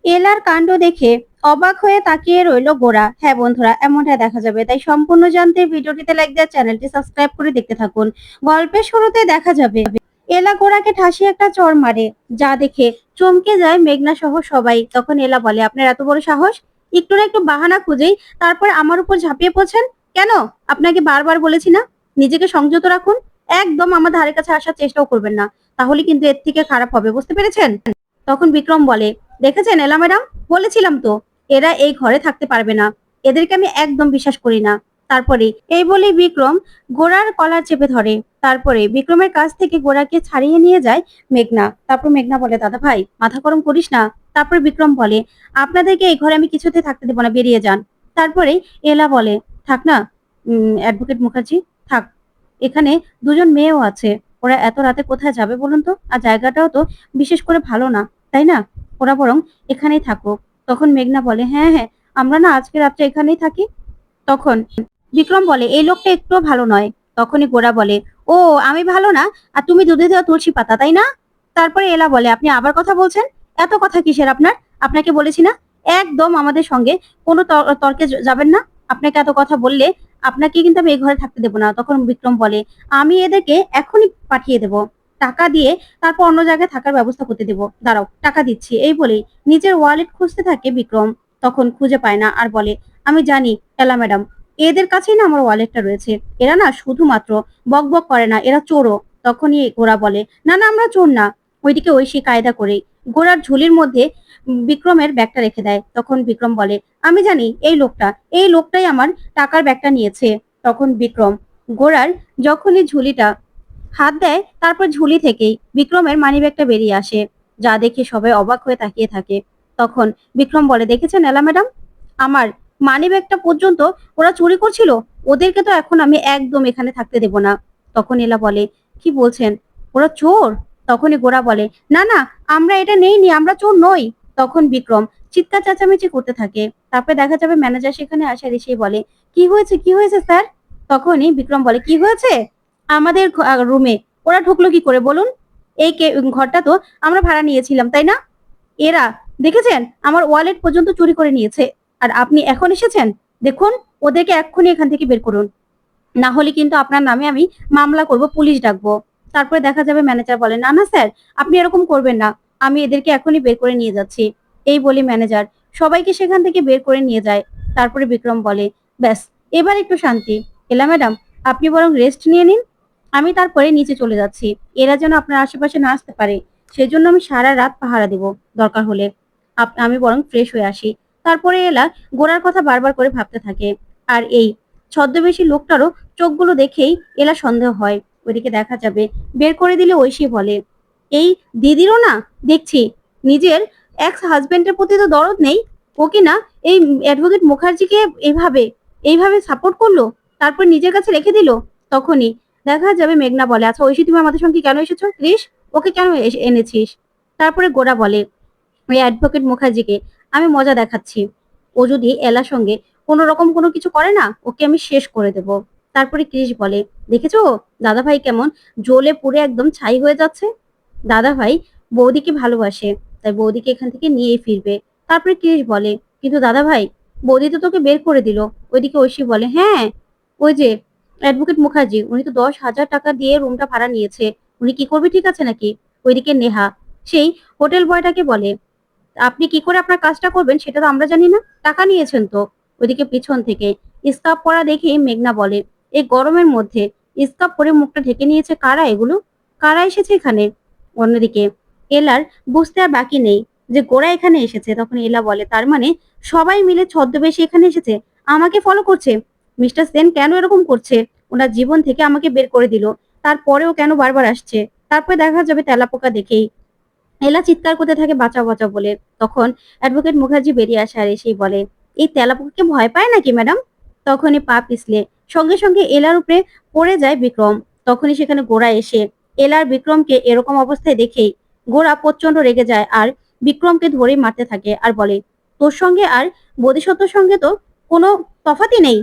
এলার কাণ্ড দেখে অবাক হয়ে তাকিয়ে রইল গোরা। হ্যাঁ বন্ধুরা, এমনটা দেখা যাবে, তাই সম্পূর্ণ জানতে ভিডিওটিতে লাইক দিয়ে চ্যানেলটি সাবস্ক্রাইব করে দেখতে থাকুন। গল্পের শুরুতে দেখা যাবে এলা গোরাকে ঠাসি একটা চড় মারে, যা দেখে চমকে যায় মেঘনা সহ সবাই। তখন এলা বলে, আপনার এত বড় সাহস, একটু না একটু বাহানা খুঁজেই তারপর আমার উপর ঝাঁপিয়ে পড়ছেন কেন? আপনাকে বারবার বলেছি না নিজেকে সংযত রাখুন, একদম আমার ধারে কাছে আসার চেষ্টাও করবেন না, তাহলে কিন্তু এর থেকে খারাপ হবে, বুঝতে পেরেছেন? তখন বিক্রম বলে, দেখেছেন এলা ম্যাডাম, বলেছিলাম তো এরা এই ঘরে থাকতে পারবে না, এদেরকে আমি একদম বিশ্বাস করি না। তারপরে এই বলেই বিক্রম গোড়ার কলার চেপে ধরে। তারপরে বিক্রমের কাছ থেকে গোড়াকে ছাড়িয়ে নিয়ে যায় মেঘনা। তারপর মেঘনা বলে, দাদা ভাই মাথা গরম করিস না। তারপরে বিক্রম বলে, আপনাদেরকে এই ঘরে আমি কিছুতে থাকতে দেবো না, বেরিয়ে যান। তারপরে এলা বলে, থাক না অ্যাডভোকেট মুখার্জি, থাক, এখানে দুজন মেয়েও আছে, ওরা এত রাতে কোথায় যাবে বলুন তো? আর জায়গাটাও তো বিশেষ করে ভালো না, তাই না? ওরা বরং এখানেই থাকুক। তখন মেঘনা বলে, হ্যাঁ হ্যাঁ, আমরা না আজকে রাত্রে এখানেই থাকি। তখন বিক্রম বলে, এই লোকটা একটুও ভালো নয়। তখনই গোরা বলে, ও আমি ভালো না, আর তুমি দুধে দেওয়া তুলসী পাতা, তাই না? তারপরে এলা বলে, আপনি আবার কথা বলছেন, এত কথা কিসের আপনার? আপনাকে বলেছি না একদম আমাদের সঙ্গে কোনো তর্কে যাবেন না, আপনাকে এত কথা বললে আপনাকে কিন্তু আমি এই ঘরে থাকতে দেবো না। তখন বিক্রম বলে, আমি এদেরকে এখনই পাঠিয়ে দেবো, টাকা দিয়ে তারপর অন্য জায়গায় থাকার ব্যবস্থা করতে দেবো, দাঁড়াও টাকা দিচ্ছি। এই বলেই নিজের ওয়ালেট খুঁজতে থাকে বিক্রম। তখন খুঁজে পায় না আর বলে, আমি জানি এলা ম্যাডাম, এদের কাছেই না আমার ওয়ালেটটা রয়েছে, এরা না শুধুমাত্র বক বক করে না, এরা চোরও। তখনই গোরা বলে, না না আমরা চোর না। ওইদিকে ঐশী কায়দা করে গোরার ঝুলির মধ্যে বিক্রমের ব্যাগটা রেখে দেয়। তখন বিক্রম বলে, আমি জানি এই লোকটাই আমার টাকার ব্যাগটা নিয়েছে। তখন বিক্রম গোরার যখনই ঝুলিটা হাত দেয়, তারপর ঝুলি থেকেই বিক্রমের মানিব্যাগটা বেরিয়ে আসে, যা দেখে সবাই অবাক হয়ে তাকিয়ে থাকে। তখন বিক্রম বলে, দেখেছেন এলা ম্যাডাম, আমার মানিব্যাগটা পর্যন্ত ওরা চুরি করছিল, ওদেরকে তো এখন আমি একদম এখানে থাকতে দেব না। তখন এলা বলে, কি বলছেন, ওরা চোর? তখনই গোরা বলে, না না, আমরা এটা নেইনি, আমরা চোর নই। তখন বিক্রম চিৎকার চেঁচামেচি করতে থাকে। তারপরে দেখা যাবে ম্যানেজার সেখানে আসে, আর এসেই বলে, কি হয়েছে স্যার? তখনই বিক্রম বলে, কি হয়েছে? আমাদের রুমে ওরা ঢুকলো কি করে বলুন? এই ঘরটা তো আমরা ভাড়া নিয়েছিলাম, তাই না? এরা দেখেছেন আমার ওয়ালেট পর্যন্ত চুরি করে নিয়েছে, আর আপনি এখন এসেছেন? দেখুন, ওদেরকে এক্ষুনি এখান থেকে বের করুন, না হলে কিন্তু আপনার নামে আমি মামলা করব, পুলিশ ডাকবো। তারপরে দেখা যাবে ম্যানেজার বলে, না না স্যার, আপনি এরকম করবেন না, আমি এদেরকে এখনই বের করে নিয়ে যাচ্ছি। এই বলি ম্যানেজার সবাইকে সেখান থেকে বের করে নিয়ে যায়। তারপরে বিক্রম বলে, ব্যাস, এবার একটু শান্তি। এলা ম্যাডাম, আপনি বরং রেস্ট নিয়ে নিন, আমি তারপরে নিচে চলে যাচ্ছি, এরা যেন আপনার আশেপাশে না আসতে পারে, সেজন্য আমি সারা রাত পাহারা দেব, দরকার হলে আমি বরং ফ্রেশ হয়ে আসি। তারপরে এলা গোড়ার কথা বারবার করে ভাবতে থাকে। আর এই ছদ্মবেশী লোকটারও চোখগুলো দেখেই এলা সন্দেহ হয়। ওইদিকে দেখা যাবে বের করে দিলে ঐশী বলে, এই দিদিরও না দেখছি নিজের এক্স হাজবেন্ডের প্রতি তো দরদ নেই, ও কি না এই অ্যাডভোকেট মুখার্জিকে এইভাবে এইভাবে সাপোর্ট করলো, তারপর নিজের কাছে রেখে দিল। তখনই দেখা যাবে মেঘনা বলে, আচ্ছা ঐশী তুমি আমাদের সঙ্গে কেন এসেছো ক্রিস, ওকে কেন এনেছিস? তারপরে গোরা বলে, ওই অ্যাডভোকেট মুখার্জিকে আমি মজা দেখাচ্ছি, ও যদি এলার সঙ্গে কোনো রকম কোনো কিছু করে না, ওকে আমি শেষ করে দেব। তারপরে ক্রিস বলে, দেখেছো দাদা ভাই কেমন জ্বলে পুড়ে একদম ছাই হয়ে যাচ্ছে, দাদা ভাই বৌদিকে ভালোবাসে, তাই বৌদিকে এখান থেকে নিয়েই ফিরবে। তারপরে ক্রিস বলে, কিন্তু দাদা ভাই বৌদি তো তোকে বের করে দিল। ওইদিকে ঐশী বলে, হ্যাঁ, ওই যে অ্যাডভোকেট মুখার্জি, উনি তো 10,000 টাকা দিয়ে রুমটা ভাড়া নিয়েছে, উনি কি করবে, ঠিক আছে নাকি? ওইদিকে নেহা সেই হোটেল বয়টাকে বলে, আপনি কি করে আপনার কাজটা করবেন সেটা তো আমরা জানি না, টাকা নিয়েছেন তো। ওইদিকে পিছন থেকে স্কার্ফ পরা দেখে মেঘনা বলে, এই গরমের মধ্যে স্কার্ফ পরে মুখটা ঢেকে নিয়েছে কারা এগুলো, কারা এসেছে এখানে? অন্যদিকে এলার বুঝতে আর বাকি নেই যে গোরা এখানে এসেছে। তখন এলা বলে, তার মানে সবাই মিলে ছদ্মবেশে এখানে এসেছে, আমাকে ফলো করছে। মিস্টার সেন কেন এরকম করছে? ওনার জীবন থেকে আমাকে বের করে দিল, তারপরেও কেন বারবার আসছে? তারপরে দেখা যাবে তেলাপোকা দেখেই এলা চিৎকার করতে থাকে, বাঁচাও বাঁচাও বলে। তখন অ্যাডভোকেট মুখার্জি বেরিয়ে আসে আর এসেই বলে, এই তেলাপোকাকে ভয় পায় নাকি ম্যাডাম? তখনই পা পিছলে সঙ্গে সঙ্গে এলার উপরে পড়ে যায় বিক্রম। তখনই সেখানে গোরা এসে এলার বিক্রমকে এরকম অবস্থায় দেখেই গোরা প্রচন্ড রেগে যায় আর বিক্রমকে ধরে মারতে থাকে আর বলে, তোর সঙ্গে আর বোধিসত্ত্বর সঙ্গে তো কোনো তফাতই নেই,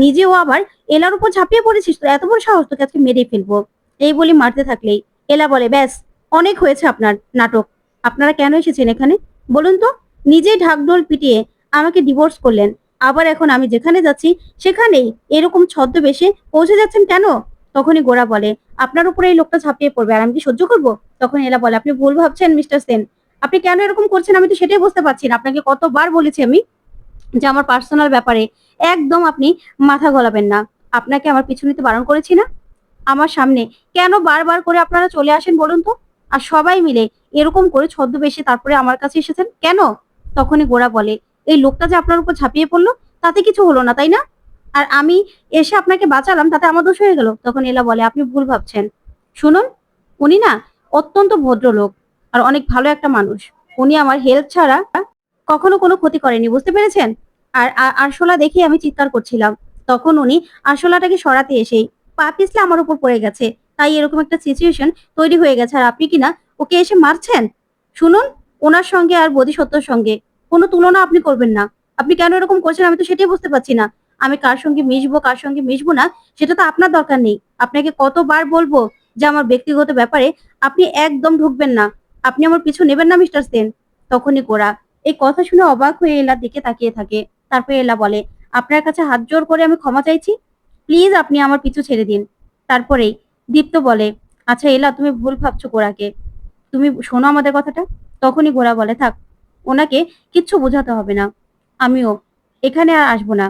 নিজেও আবার এলার উপর ঝাঁপিয়ে পড়েছিস, তো এত বড় সাহস, তোকে আজকে মেরেই ফেলবো। এই বলে মারতে থাকলেই এলা বলে, ব্যাস অনেক হয়েছে আপনার নাটক, আপনারা কেন এসেছেন এখানে বলুন তো? নিজেই ঢাকঢোল পিটিয়ে আমাকে ডিভোর্স করলেন, আবার এখন আমি যেখানে যাচ্ছি সেখানেই এরকম ছদ্মবেশে পৌঁছে যাচ্ছেন কেন? তখনই গোরা বলে, আপনার উপরে এই লোকটা ঝাঁপিয়ে পড়বে আর আমি কি সহ্য করবো? তখন এলা বলে, আপনি ভুল ভাবছেন মিস্টার সেন, আপনি কেন এরকম করছেন আমি তো সেটাই বুঝতে পারছি না। আপনাকে কতবার বলেছি আমি যে আমার পার্সোনাল ব্যাপারে একদম আপনি মাথা গলাবেন না। আপনাকে আমার পিছু নিতে বারণ করেছি না? আমার সামনে কেন বারবার করে আপনারা চলে আসেন বলুন তো? আর সবাই মিলে এরকম করে ছদ্মবেশে তারপরে আমার কাছে এসেছেন কেন? তখনই গোরা বলে, এই লোকটা যে আপনার উপর ঝাঁপিয়ে পড়লো তাতে কিছু হলো না, তাই না? আর আমি এসে আপনাকে বাঁচালাম তাতে আমার দোষ হয়ে গেল? তখন এলা বলে, আপনি ভুল ভাবছেন। শুনুন, উনি না অত্যন্ত ভদ্রলোক আর অনেক ভালো একটা মানুষ। উনি আমার হেল্প ছাড়া কখনো কোনো ক্ষতি করেনি, বুঝতে পেরেছেন? আর আরশোলা দেখে আমি চিৎকার করছিলাম, তখন উনি আরশোলাটাকে সরাতে এসেই পা পিছলে আমার উপর পড়ে গেছে, তাই এরকম একটা সিচুয়েশন তৈরি হয়ে গেছে। আর আপনি কিনা ওকে এসে মারছেন। শুনুন, ওনার সঙ্গে আর বোধিসত্ত্বর সঙ্গে কোনো তুলনা আপনি করবেন না। আপনি কেন এরকম করছেন আমি তো সেটাই বুঝতে পারছি না। আমি কার সঙ্গে মিশবো কার সঙ্গে মিশবো না সেটা তো আপনার দরকার নেই। আপনাকে কতবার বলবো যে আমার ব্যক্তিগত ব্যাপারে আপনি একদম ঢুকবেন না, আপনি আমার পিছু নেবেন না মিস্টার সেন। তখনই গোরা এই কথা শুনে অবাক হয়ে এলার দিকে তাকিয়ে থাকে। তারপরে এলা বলে, আপনার কাছে হাত জোর করে আমি ক্ষমা চাইছি, প্লিজ আপনি আমার পিছু ছেড়ে দিন। তারপরেই দীপ্ত বলে, আচ্ছা এলা তুমি ভুল ভাবছো গোরাকে, তুমি শোনো আমাদের কথাটা। তখনই গোরা বলে, থাক, ওনাকে কিচ্ছু বোঝাতে হবে না, আমিও এখানে আর আসবো না,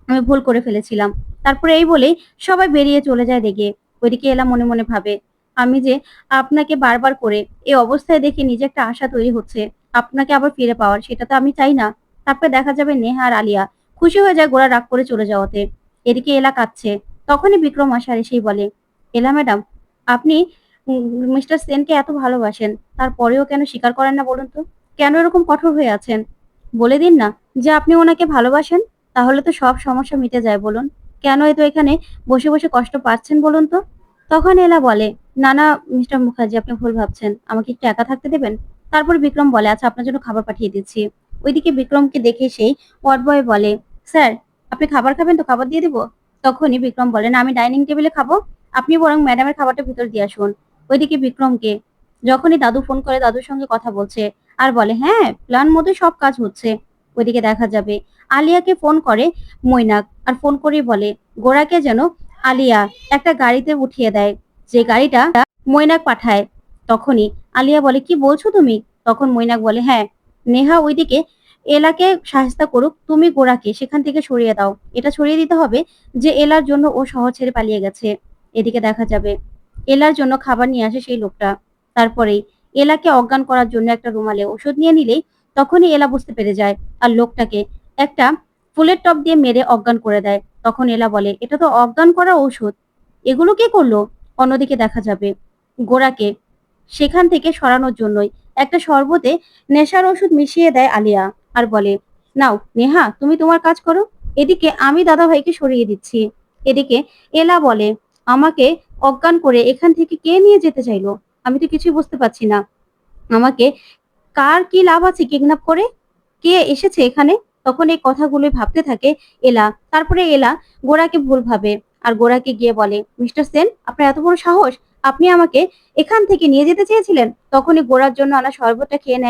আমি ভুল করে ফেলেছিলাম। তারপরে এই বলেই সবাই বেরিয়ে চলে যায় রেগে। ওইদিকে এলা মনে মনে ভাবে, আমি যে আপনাকে বারবার করে এই অবস্থায় দেখে নিজে একটা আশা তৈরি হচ্ছে আপনাকে আবার ফিরে পাওয়ার, সেটা তো আমি চাই না। তারপরে দেখা যাবে নেহা আর আলিয়া খুশি হয়ে যায় গোরা রাগ করে চলে যাওয়াতে। এদিকে এলা কাঁদছে। তখনই বিক্রম আসার এসেই বলে, এলা ম্যাডাম, আপনি মিস্টার সেনকে এত ভালোবাসেন, তারপরেও কেন স্বীকার করেন না বলুন তো? কেন এরকম কঠোর হয়ে আছেন? বলে দিন না যে আপনি ওনাকে ভালোবাসেন, তাহলে তো সব সমস্যা মিটে যায় বলুন। কেন তো এখানে বসে বসে কষ্ট পাচ্ছেন বলুন তো? তখন এলা বলে, না না মিস্টার মুখার্জি, আপনি ভুল ভাবছেন, আমাকে একটু একা থাকতে দেবেন? তারপর বিক্রম বলে, আচ্ছা আপনার জন্য খাবার পাঠিয়ে দিচ্ছি। ওইদিকে বিক্রমকে দেখে সেই ওয়ার্ড বয় বলে, স্যার আপনি খাবার খাবেন তো খাবার দিয়ে দিব? তখনই বিক্রম বলে, না আমি ডাইনিং টেবিলে খাবো, আপনি বরং ম্যাডামের খাবারটা ভিতর দিয়ে আসুন। ওইদিকে বিক্রমকে যখনই দাদু ফোন করে দাদুর সঙ্গে কথা বলছে আর বলে, হ্যাঁ প্ল্যান মতো সব কাজ হচ্ছে। ওইদিকে দেখা যাবে আলিয়াকে ফোন করে মৈনাক, আর ফোন করেই বলে গোরাকে যেন আলিয়া একটা গাড়িতে উঠিয়ে দেয়, যে গাড়িটা মৈনাক পাঠায়। তখনই আলিয়া বলে, কি বলছো তুমি? তখন মৈনাক বলে, হ্যাঁ নেহা ওইদিকে এলাকে সাহায্য করুক, তুমি গোরাকে সেখান থেকে সরিয়ে দাও, এটা সরিয়ে দিতে হবে যে এলার জন্য ও শহর ছেড়ে পালিয়ে গেছে। এদিকে দেখা যাবে এলার জন্য খাবার নিয়ে আসে সেই লোকটা। তারপরেই এলাকে অজ্ঞান করার জন্য একটা রুমালে ওষুধ নিয়ে নিলেই তখনই এলা বুঝতে পেরে যায় আর লোকটাকে একটা ফুলের টব দিয়ে মেরে অজ্ঞান করে দেয়। তখন এলা বলে, এটা তো অজ্ঞান করা ঔষধ, এগুলো কে করলো? অন্যদিকে দেখা যাবে গোরাকে সেখান থেকে সরানোর জন্যই একটা শরবতে নেশার ওষুধ মিশিয়ে দেয় আলিয়া আর বলে, নাও নেহা তুমি তোমার কাজ করো, এদিকে আমি দাদা ভাইকে সরিয়ে দিচ্ছি। এদিকে এলা বলে, আমাকে অজ্ঞান করে এখান থেকে কে নিয়ে যেতে চাইলো? আমি তো কিছুই বুঝতে পারছি না। আমাকে কার কি লাভ আছে কিডন্যাপ করে? কে এসেছে এখানে? তখন এই কথাগুলোই ভাবতে থাকে এলা। তারপরে এলা গোরাকে ভুল ভাবে আর গোরাকে গিয়ে বলে, মিস্টার সেন আপনার এত বড় সাহস, আপনি আমাকে এখান থেকে নিয়ে যেতে চেয়েছিলেন? তখনই গোরার জন্য আনা শরবতটা খেয়ে নেয়